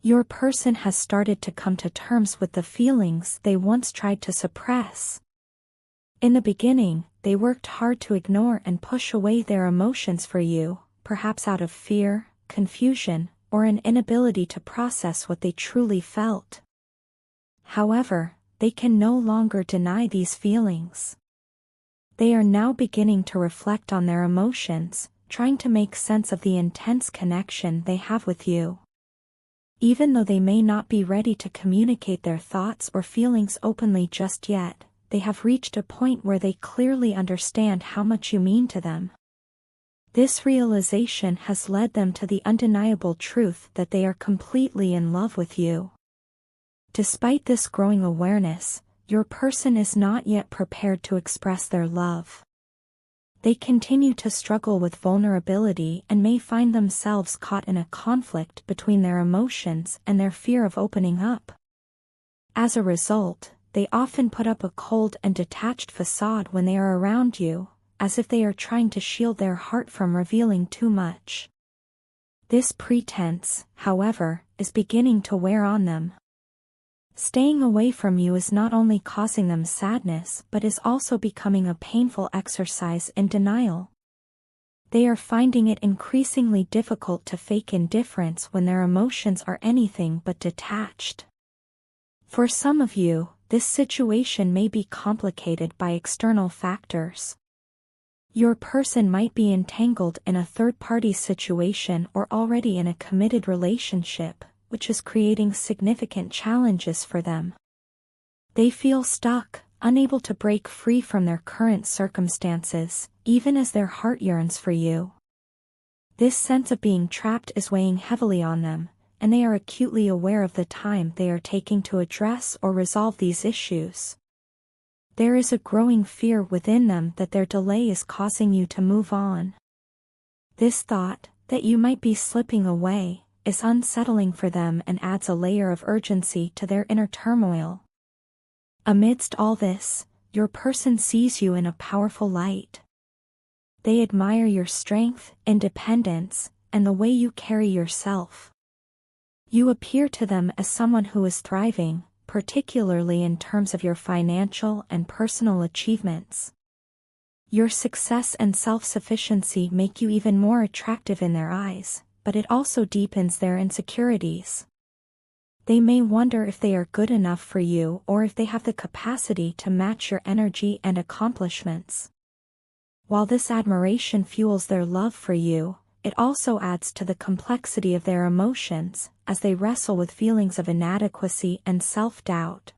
Your person has started to come to terms with the feelings they once tried to suppress. In the beginning, they worked hard to ignore and push away their emotions for you, perhaps out of fear, confusion, or an inability to process what they truly felt. However, they can no longer deny these feelings. They are now beginning to reflect on their emotions, trying to make sense of the intense connection they have with you. Even though they may not be ready to communicate their thoughts or feelings openly just yet, they have reached a point where they clearly understand how much you mean to them. This realization has led them to the undeniable truth that they are completely in love with you. Despite this growing awareness, your person is not yet prepared to express their love. They continue to struggle with vulnerability and may find themselves caught in a conflict between their emotions and their fear of opening up. As a result, they often put up a cold and detached facade when they are around you, as if they are trying to shield their heart from revealing too much. This pretense, however, is beginning to wear on them. Staying away from you is not only causing them sadness but is also becoming a painful exercise in denial. They are finding it increasingly difficult to fake indifference when their emotions are anything but detached. For some of you, this situation may be complicated by external factors. Your person might be entangled in a third-party situation or already in a committed relationship, which is creating significant challenges for them. They feel stuck, unable to break free from their current circumstances, even as their heart yearns for you. This sense of being trapped is weighing heavily on them, and they are acutely aware of the time they are taking to address or resolve these issues. There is a growing fear within them that their delay is causing you to move on. This thought, that you might be slipping away, is unsettling for them and adds a layer of urgency to their inner turmoil. Amidst all this, your person sees you in a powerful light. They admire your strength, independence, and the way you carry yourself. You appear to them as someone who is thriving, particularly in terms of your financial and personal achievements. Your success and self-sufficiency make you even more attractive in their eyes, but it also deepens their insecurities. They may wonder if they are good enough for you or if they have the capacity to match your energy and accomplishments. While this admiration fuels their love for you, it also adds to the complexity of their emotions, as they wrestle with feelings of inadequacy and self-doubt.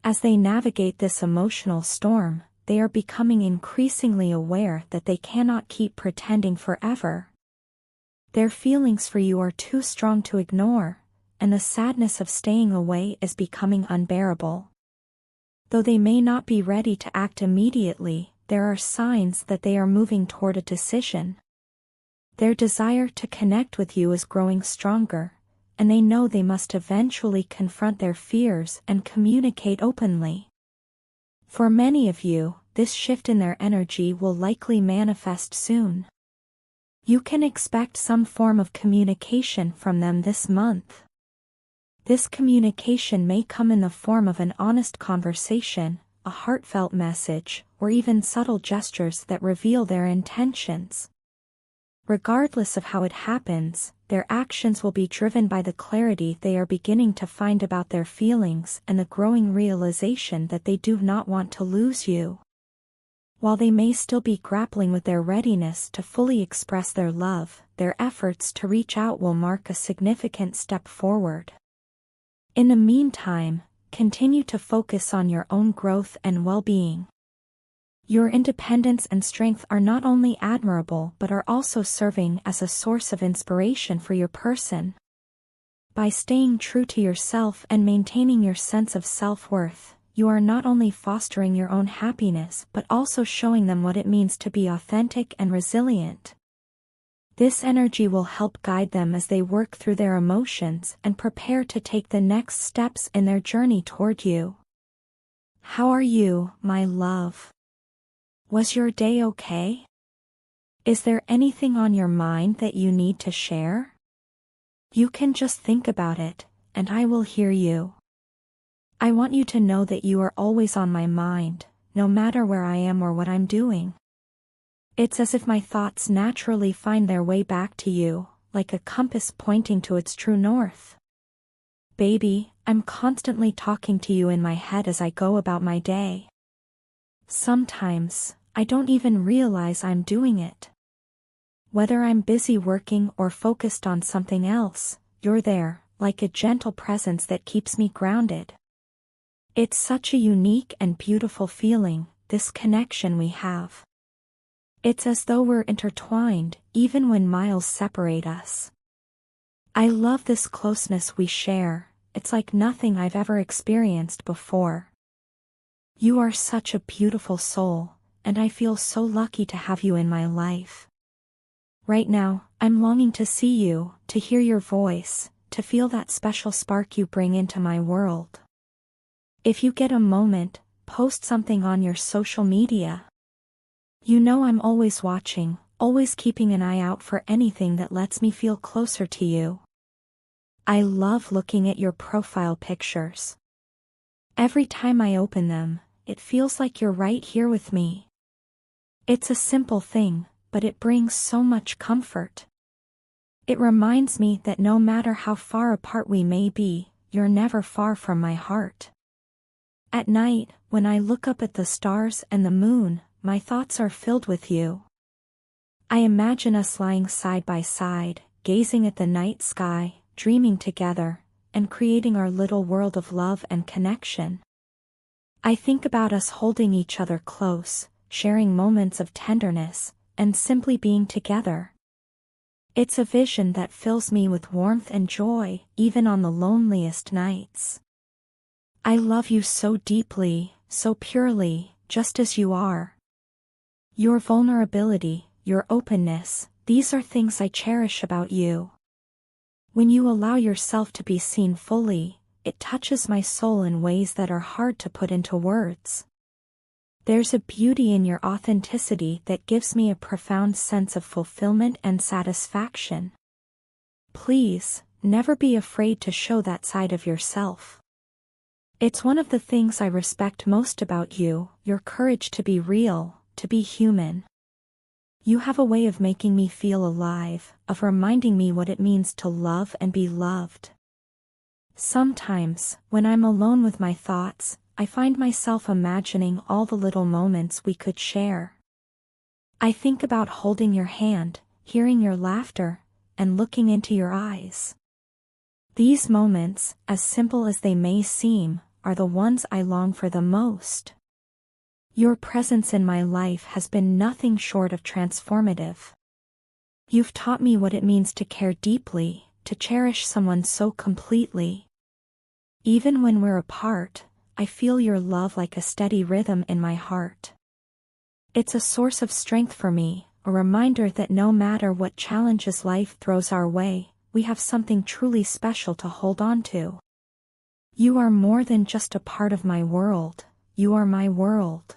As they navigate this emotional storm, they are becoming increasingly aware that they cannot keep pretending forever. Their feelings for you are too strong to ignore, and the sadness of staying away is becoming unbearable. Though they may not be ready to act immediately, there are signs that they are moving toward a decision. Their desire to connect with you is growing stronger, and they know they must eventually confront their fears and communicate openly. For many of you, this shift in their energy will likely manifest soon. You can expect some form of communication from them this month. This communication may come in the form of an honest conversation, a heartfelt message, or even subtle gestures that reveal their intentions. Regardless of how it happens, their actions will be driven by the clarity they are beginning to find about their feelings and the growing realization that they do not want to lose you. While they may still be grappling with their readiness to fully express their love, their efforts to reach out will mark a significant step forward. In the meantime, continue to focus on your own growth and well-being. Your independence and strength are not only admirable but are also serving as a source of inspiration for your person. By staying true to yourself and maintaining your sense of self-worth, you are not only fostering your own happiness but also showing them what it means to be authentic and resilient. This energy will help guide them as they work through their emotions and prepare to take the next steps in their journey toward you. How are you, my love? Was your day okay? Is there anything on your mind that you need to share? You can just think about it, and I will hear you. I want you to know that you are always on my mind, no matter where I am or what I'm doing. It's as if my thoughts naturally find their way back to you, like a compass pointing to its true north. Baby, I'm constantly talking to you in my head as I go about my day. Sometimes, I don't even realize I'm doing it. Whether I'm busy working or focused on something else, you're there, like a gentle presence that keeps me grounded. It's such a unique and beautiful feeling, this connection we have. It's as though we're intertwined, even when miles separate us. I love this closeness we share, it's like nothing I've ever experienced before. You are such a beautiful soul, and I feel so lucky to have you in my life. Right now, I'm longing to see you, to hear your voice, to feel that special spark you bring into my world. If you get a moment, post something on your social media. You know I'm always watching, always keeping an eye out for anything that lets me feel closer to you. I love looking at your profile pictures. Every time I open them, it feels like you're right here with me. It's a simple thing, but it brings so much comfort. It reminds me that no matter how far apart we may be, you're never far from my heart. At night, when I look up at the stars and the moon, my thoughts are filled with you. I imagine us lying side by side, gazing at the night sky, dreaming together, and creating our little world of love and connection. I think about us holding each other close, sharing moments of tenderness, and simply being together. It's a vision that fills me with warmth and joy, even on the loneliest nights. I love you so deeply, so purely, just as you are. Your vulnerability, your openness, these are things I cherish about you. When you allow yourself to be seen fully, it touches my soul in ways that are hard to put into words. There's a beauty in your authenticity that gives me a profound sense of fulfillment and satisfaction. Please, never be afraid to show that side of yourself. It's one of the things I respect most about you, your courage to be real, to be human. You have a way of making me feel alive, of reminding me what it means to love and be loved. Sometimes, when I'm alone with my thoughts, I find myself imagining all the little moments we could share. I think about holding your hand, hearing your laughter, and looking into your eyes. These moments, as simple as they may seem, are the ones I long for the most. Your presence in my life has been nothing short of transformative. You've taught me what it means to care deeply, to cherish someone so completely. Even when we're apart, I feel your love like a steady rhythm in my heart. It's a source of strength for me, a reminder that no matter what challenges life throws our way, we have something truly special to hold on to. You are more than just a part of my world, you are my world.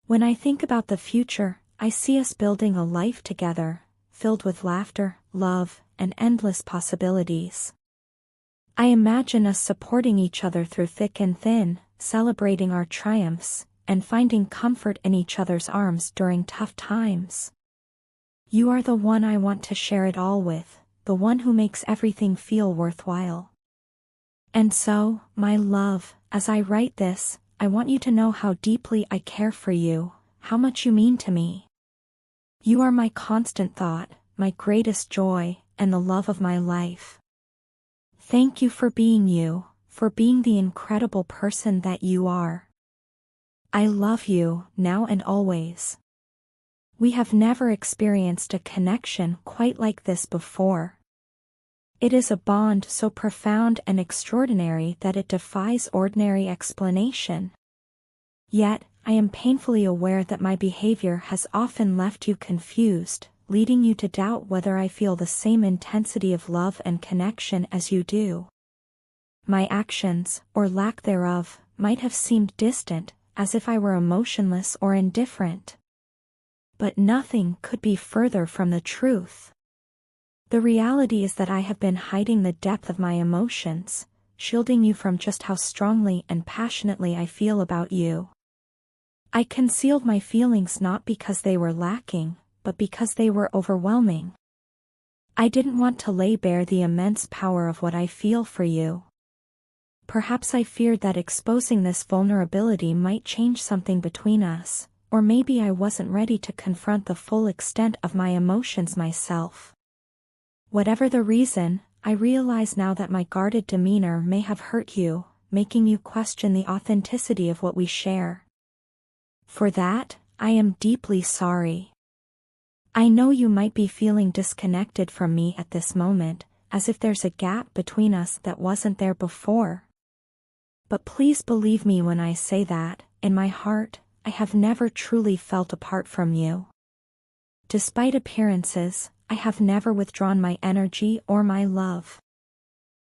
When I think about the future, I see us building a life together, filled with laughter, love, and endless possibilities. I imagine us supporting each other through thick and thin, celebrating our triumphs, and finding comfort in each other's arms during tough times. You are the one I want to share it all with, the one who makes everything feel worthwhile. And so, my love, as I write this, I want you to know how deeply I care for you, how much you mean to me. You are my constant thought, my greatest joy, and the love of my life. Thank you for being you, for being the incredible person that you are. I love you, now and always. We have never experienced a connection quite like this before. It is a bond so profound and extraordinary that it defies ordinary explanation. Yet, I am painfully aware that my behavior has often left you confused, leading you to doubt whether I feel the same intensity of love and connection as you do. My actions, or lack thereof, might have seemed distant, as if I were emotionless or indifferent. But nothing could be further from the truth. The reality is that I have been hiding the depth of my emotions, shielding you from just how strongly and passionately I feel about you. I concealed my feelings not because they were lacking, but because they were overwhelming. I didn't want to lay bare the immense power of what I feel for you. Perhaps I feared that exposing this vulnerability might change something between us, or maybe I wasn't ready to confront the full extent of my emotions myself. Whatever the reason, I realize now that my guarded demeanor may have hurt you, making you question the authenticity of what we share. For that, I am deeply sorry. I know you might be feeling disconnected from me at this moment, as if there's a gap between us that wasn't there before. But please believe me when I say that, in my heart, I have never truly felt apart from you. Despite appearances, I have never withdrawn my energy or my love.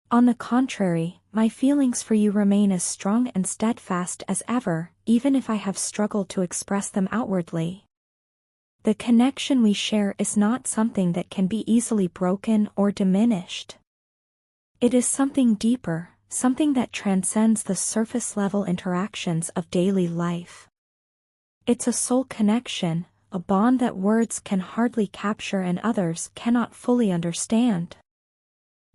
On the contrary, my feelings for you remain as strong and steadfast as ever, even if I have struggled to express them outwardly. The connection we share is not something that can be easily broken or diminished. It is something deeper, something that transcends the surface-level interactions of daily life. It's a soul connection, a bond that words can hardly capture and others cannot fully understand.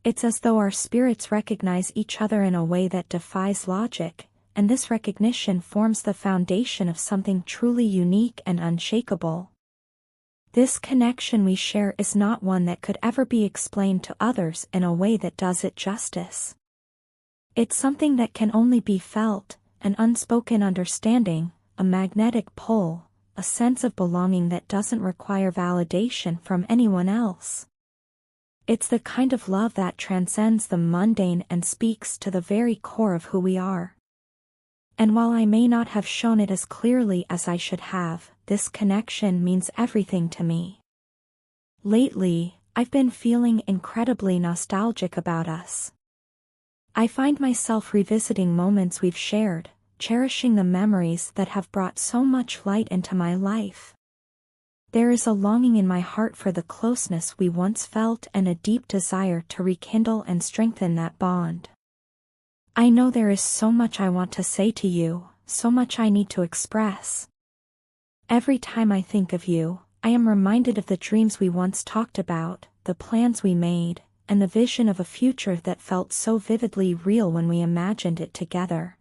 It's as though our spirits recognize each other in a way that defies logic, and this recognition forms the foundation of something truly unique and unshakable. This connection we share is not one that could ever be explained to others in a way that does it justice. It's something that can only be felt, an unspoken understanding, a magnetic pull, a sense of belonging that doesn't require validation from anyone else. It's the kind of love that transcends the mundane and speaks to the very core of who we are. And while I may not have shown it as clearly as I should have, this connection means everything to me. Lately, I've been feeling incredibly nostalgic about us. I find myself revisiting moments we've shared, cherishing the memories that have brought so much light into my life. There is a longing in my heart for the closeness we once felt and a deep desire to rekindle and strengthen that bond. I know there is so much I want to say to you, so much I need to express. Every time I think of you, I am reminded of the dreams we once talked about, the plans we made, and the vision of a future that felt so vividly real when we imagined it together.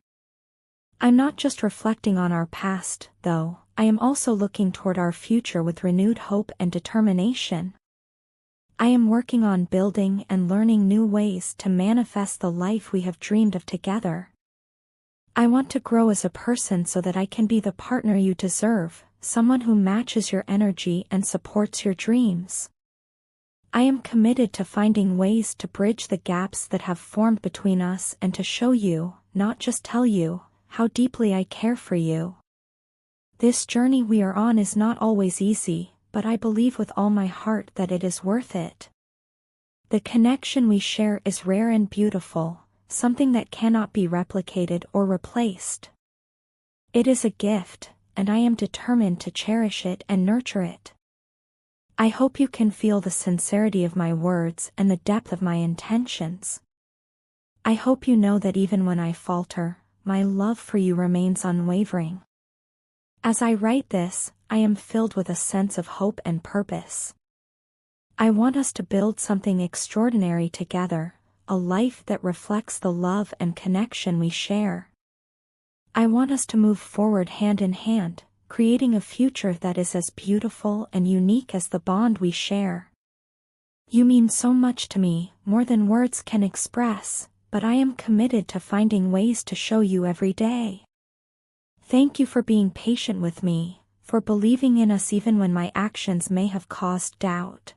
I'm not just reflecting on our past, though, I am also looking toward our future with renewed hope and determination. I am working on building and learning new ways to manifest the life we have dreamed of together. I want to grow as a person so that I can be the partner you deserve, someone who matches your energy and supports your dreams. I am committed to finding ways to bridge the gaps that have formed between us and to show you, not just tell you, how deeply I care for you. This journey we are on is not always easy, but I believe with all my heart that it is worth it. The connection we share is rare and beautiful, something that cannot be replicated or replaced. It is a gift, and I am determined to cherish it and nurture it. I hope you can feel the sincerity of my words and the depth of my intentions. I hope you know that even when I falter, my love for you remains unwavering. As I write this, I am filled with a sense of hope and purpose. I want us to build something extraordinary together, a life that reflects the love and connection we share. I want us to move forward hand in hand, creating a future that is as beautiful and unique as the bond we share. You mean so much to me, more than words can express, but I am committed to finding ways to show you every day. Thank you for being patient with me, for believing in us even when my actions may have caused doubt.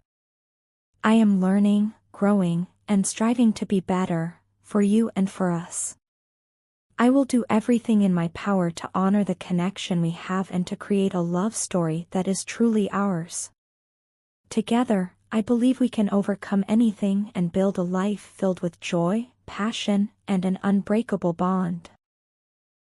I am learning, growing, and striving to be better, for you and for us. I will do everything in my power to honor the connection we have and to create a love story that is truly ours. Together, I believe we can overcome anything and build a life filled with joy, passion, and an unbreakable bond.